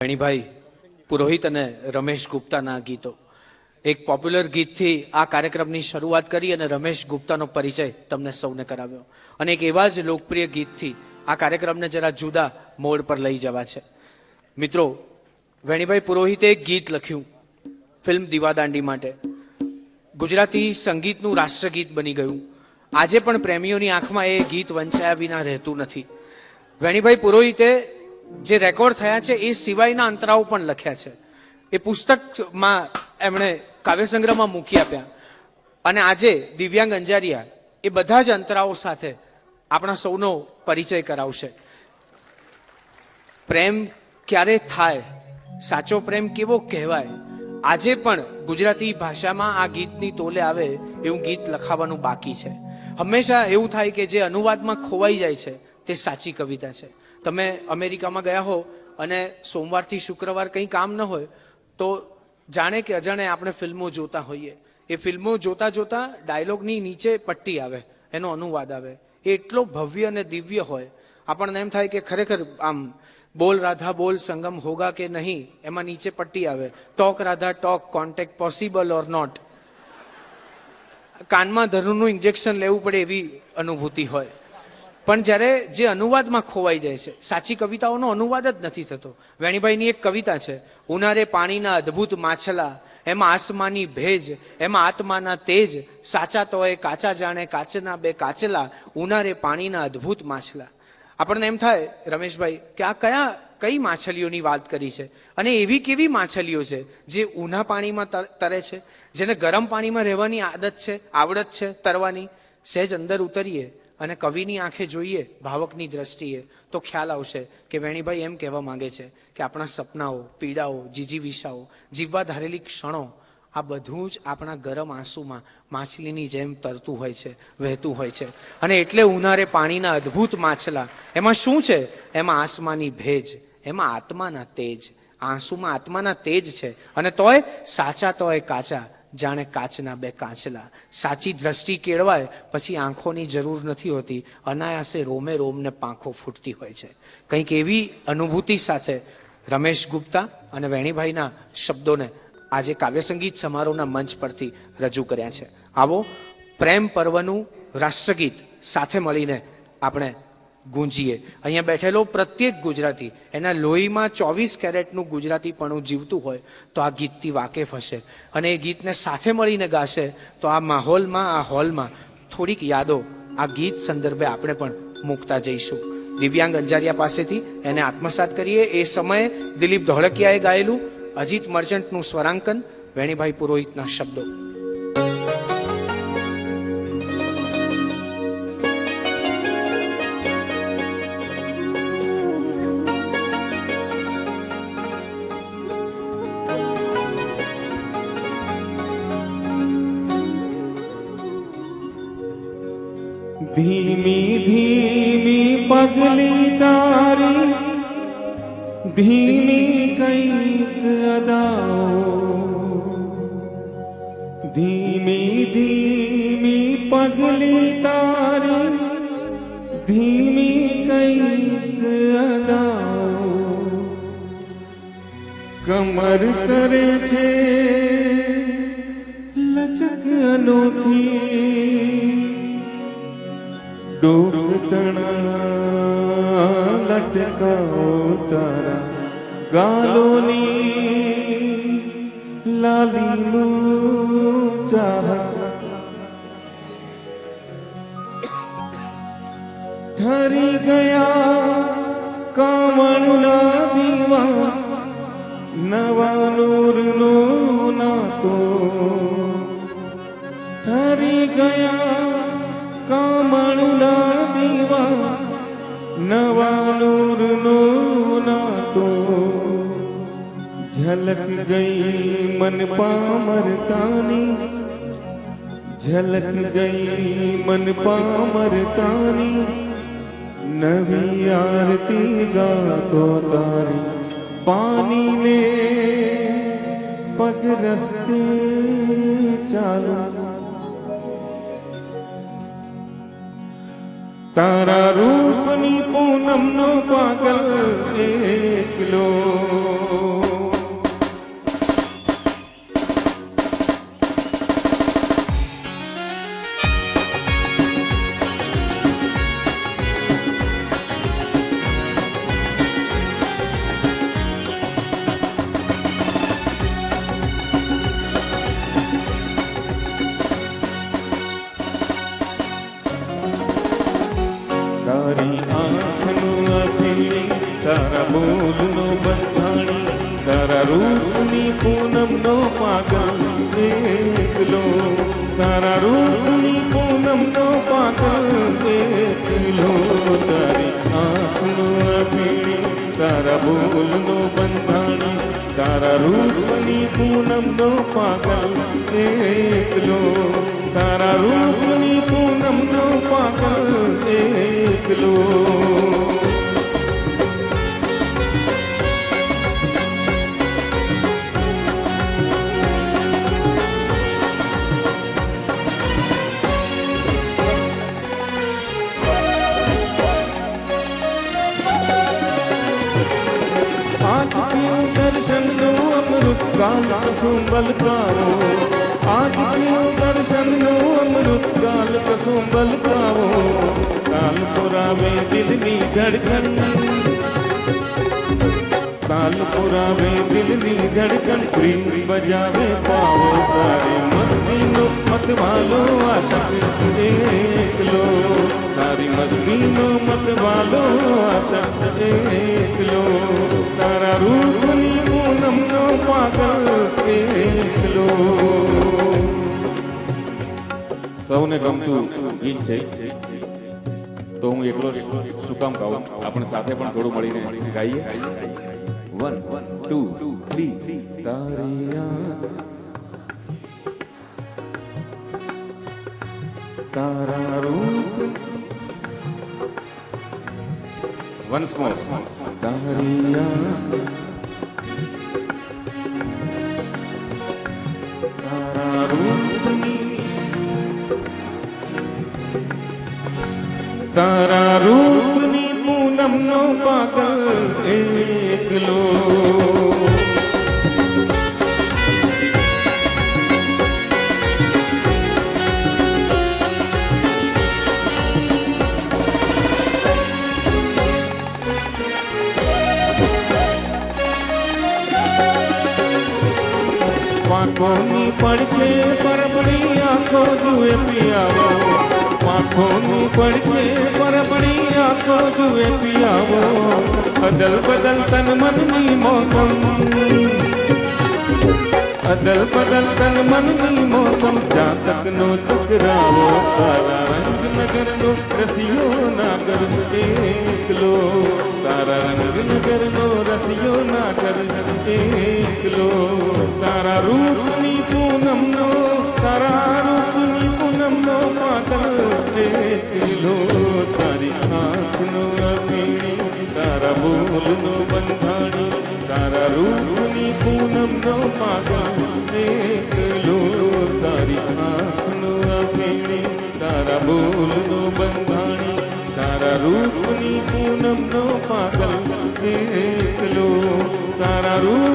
વેણીભાઈ પુરોહિત અને રમેશ ગુપ્તાના ગીતો, એક પોપ્યુલર ગીતથી આ કાર્યક્રમની શરૂઆત કરી અને રમેશ ગુપ્તાનો પરિચય તમને સૌને કરાવ્યો અને એક એવા જ લોકપ્રિય ગીતથી આ કાર્યક્રમને જરા જુદા મોડ પર લઈ જવા છે. મિત્રો, વેણીભાઈ પુરોહિતે એક ગીત લખ્યું ફિલ્મ દીવાદાંડી માટે. ગુજરાતી સંગીતનું રાષ્ટ્રગીત બની ગયું. આજે પણ પ્રેમીઓની આંખમાં એ ગીત વંચાયા વિના રહેતું નથી. વેણીભાઈ પુરોહિતે જે રેકોર્ડ થયા છે એ સિવાયના અંતરાઓ પણ લખ્યા છે. એ પુસ્તકમાં એમણે કાવ્યસંગ્રહમાં મૂકી આપ્યા અને આજે દિવ્યાંગ અંજારિયા એ બધા જ અંતરાઓ સાથે આપણા સૌનો પરિચય કરાવશે. પ્રેમ ક્યારે થાય, સાચો પ્રેમ કેવો કહેવાય, આજે પણ ગુજરાતી ભાષામાં આ ગીતની તોલે આવે એવું ગીત લખાવાનું બાકી છે. હંમેશા એવું થાય કે જે અનુવાદમાં ખોવાઈ જાય છે તે સાચી કવિતા છે. તમે અમેરિકામાં ગયા હો અને સોમવારથી શુક્રવાર કંઈ કામ ન હોય તો જાણે કે અજાણે આપણે ફિલ્મો જોતા હોઈએ. એ ફિલ્મો જોતા જોતા ડાયલોગની નીચે પટ્ટી આવે, એનો અનુવાદ આવે. એ એટલો ભવ્ય અને દિવ્ય હોય, આપણને એમ થાય કે ખરેખર આમ બોલ રાધા બોલ સંગમ હોગા કે નહીં, એમાં નીચે પટ્ટી આવે ટોક રાધા ટોક, કોન્ટેક્ટ પોસિબલ ઓર નોટ. કાનમાં ધનુનું ઇન્જેક્શન લેવું પડે એવી અનુભૂતિ હોય. પણ જ્યારે જે અનુવાદમાં ખોવાઈ જાય છે, સાચી કવિતાઓનો અનુવાદ જ નથી થતો. વેણીભાઈની એક કવિતા છે, ઉનારે પાણીના અદ્ભુત માછલા, એમાં આસમાની ભેજ, એમાં આત્માના તેજ, સાચા તોય કાચા જાણે કાચના બે કાચલા, ઉનારે પાણીના અદ્ભુત માછલા. આપણને એમ થાય રમેશભાઈ કે આ કઈ માછલીઓની વાત કરી છે અને એવી કેવી માછલીઓ છે જે ઊના પાણીમાં તરે છે, જેને ગરમ પાણીમાં રહેવાની આદત છે, આવડત છે તરવાની. સહેજ અંદર ઉતરીએ અને કવિની આંખે જોઈએ, ભાવકની દ્રષ્ટિએ, તો ખ્યાલ આવશે કે વેણીભાઈ એમ કહેવા માંગે છે કે આપણા સપનાઓ, પીડાઓ, જીજીવિષાઓ, જીવવા ધારેલી ક્ષણો, આ બધું જ આપણા ગરમ આંસુમાં માછલીની જેમ તરતું હોય છે, વહેતું હોય છે. અને એટલે ઉનારે પાણીના અદ્ભુત માછલા, એમાં શું છે? એમાં આસમાની ભેજ, એમાં આત્માના તેજ. આંસુમાં આત્માના તેજ છે અને તોય સાચા તોય કાચા જાણે કાચના બે કાચલા. સાચી દ્રષ્ટિ કેળવાય પછી આંખોની જરૂર નથી હોતી, અનાયાસે રોમે રોમને પાંખો ફૂટતી હોય છે. કંઈક એવી અનુભૂતિ સાથે રમેશ ગુપ્તા અને વેણીભાઈના શબ્દોને આજે કાવ્યસંગીત સમારોહના મંચ પરથી રજૂ કર્યા છે. આવો પ્રેમ પર્વનું રાષ્ટ્રગીત સાથે મળીને આપણે ગુંજીએ. અહીંયા બેઠેલો પ્રત્યેક ગુજરાતી એના લોહીમાં 24 કેરેટનું ગુજરાતીપણું જીવતું હોય તો આ ગીતથી વાકેફ હશે અને એ ગીતને સાથે મળીને ગાશે તો આ માહોલમાં, આ હોલમાં થોડીક યાદો આ ગીત સંદર્ભે આપણે પણ મૂકતા જઈશું. દિવ્યાંગ અંજારિયા પાસેથી એને આત્મસાત કરીએ. એ સમયે દિલીપ ધોળકિયાએ ગાયેલું, અજીત મર્ચન્ટનું સ્વરાંકન, વેણીભાઈ પુરોહિતના શબ્દો. ધીમી ધીમી પગલી તારી, ધીમી કઈક અદાઓ, ધીમી ધીમી પગલી તારી, ધીમી કઈક અદાઓ, કમર કરે છે લચક અનોખી, ડોક તણા લટકાઓ તારા ગાલોની લાલીનું ચાહક, ઠરી ગયા કામણના દીવા, નવા નૂરનો નાતો, ઠરી ગયા કામણના દીવા, નવા નૂરનો નાતો, ઝલક ગઈ મન પામરતાની, ઝલક ગઈ મન પામરતાની, નવી આરતી ગાતો તારી, પાણીને પગ રસ્તે ચાલો, તારા રૂપની પૂનમનો પાગલ એકલો બંધાણી તારા રૂપની પૂનમનો પાગલ એકલો તારા રૂપની પૂનમનો પાગલ એકલો आज क्यों दर्शन लो अमृत काल कसुंबल गाओ आज क्यों दर्शन लो अमृत काल कसुंबल गाओ काल पुरावे दिलनी धड़कन काल पुरावे दिलनी धड़कन प्रीत बजावे पाओ तारी मस्ती नो मत वालो आशक एकलो तारी मस्ती नो मत वालो आशक एकलो तारा रूपनी पूनम नो पागल एकलो સૌને ગમતું ગીત છે તો હું એકલો શું કામ ગાઉં આપણે સાથે પણ થોડું મળીને ગાઈએ 1 2 3 તારા રૂપ વન્સ મોર તારા રૂપની તારા રૂપની પૂનમનો પાગલ એકલો પાંખોની પડખે પરબડી આંખો જુએ પિયાવો પાંખોની પડખે પરબડી આંખો જુએ પિયાવો અદલ બદલ તન મનની મોસમ અદલ બદલ તન મનની મોસમ જાતકનો ચકરાવો તારા રંગ નગરનો રસિયો નાગર એકલો તારા રંગ નગરનો રસિયો નાગર એકલો તારા રૂપની પૂનમનો પાગલ એકલો તારી આંખનો અફીણી તારા બોલનો બંધાણી તારા રૂપની પૂનમનો પાગલ એકલો તારી આંખનો અફીણી તારા બોલનો બંધાણી તારા રૂપની પૂનમનો પાગલ એકલો તારા રૂપ